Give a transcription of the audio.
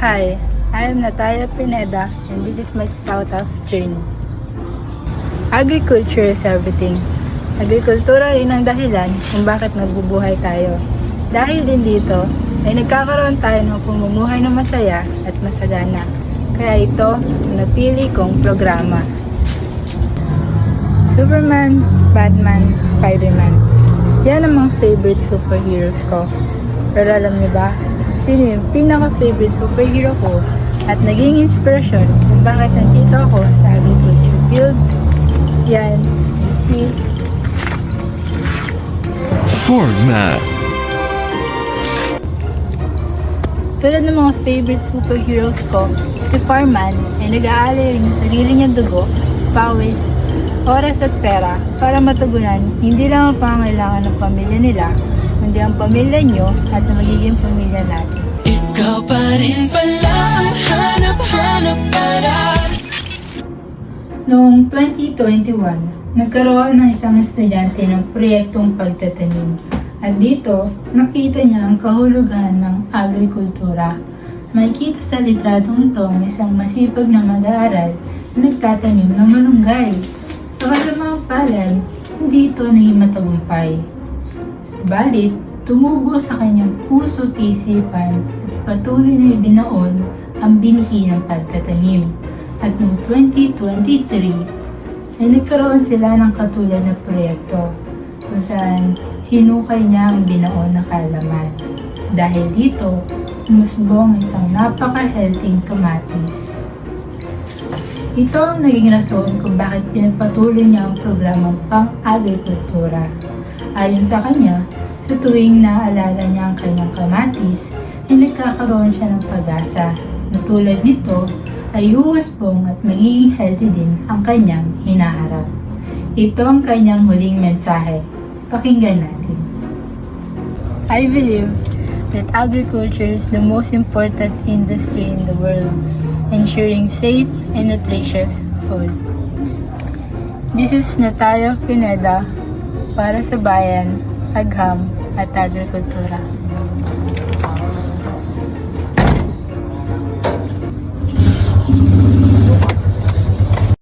Hi, I am Natalia Pineda and this is my Sprout of Journey. Agriculture is everything. Agrikultura rin ang dahilan kung bakit nagbubuhay tayo. Dahil din dito, ay nagkakaroon tayo ng pamumuhay na masaya at masagana. Kaya ito ang napili kong programa. Superman, Batman, Spider-Man. Yan ang mga favorite superheroes ko. Pero alam niyo ba, sino yung pinaka-favorite superhero ko at naging inspirasyon kung bakit nandito ako sa agriculture fields? Yan, si Format. Tulad ng mga favorite superheroes ko, si Farman ay nag-aalay rin ng sarili niyang dugo, pawis, oras at pera para matugunan hindi lang ang pangangailangan ng pamilya nila, kundi ang pamilya niyo at ang magiging pamilya natin. Ikaw pa rin pala ang hanap-hanap para. Noong 2021, nagkaroon ng isang estudyante ng proyektong pagtatanim. At dito, nakita niya ang kahulugan ng agrikultura. Makikita sa litratong ito ang isang masipag na mag-aaral na nagtatanim ng malunggay. Sa kalamang palad, hindi ito naging matagumpay. Subalit, tumubo sa kanyang puso at isipan at patuloy na ibinaon ang binhi ng pagtatanim. At noong 2023, ay nagkaroon sila ng katulad na proyekto kung saan hinukay niya ang binaon na kalaman. Dahil dito, umusbong isang napaka-healthy kamatis. Ito ang naging rason kung bakit pinagpatuloy niya ang programang pang-agrikultura. Ayon sa kanya, sa tuwing naaalala niya ang kanyang kamatis, ay nagkakaroon siya ng pag-asa na tulad nito ay uusbong at magiging healthy din ang kanyang hinaharap. Ito ang kanyang huling mensahe. Pakinggan natin. I believe that agriculture is the most important industry in the world, ensuring safe and nutritious food. This is Natalia Pineda para sa Bayan, Agham at Agrikultura.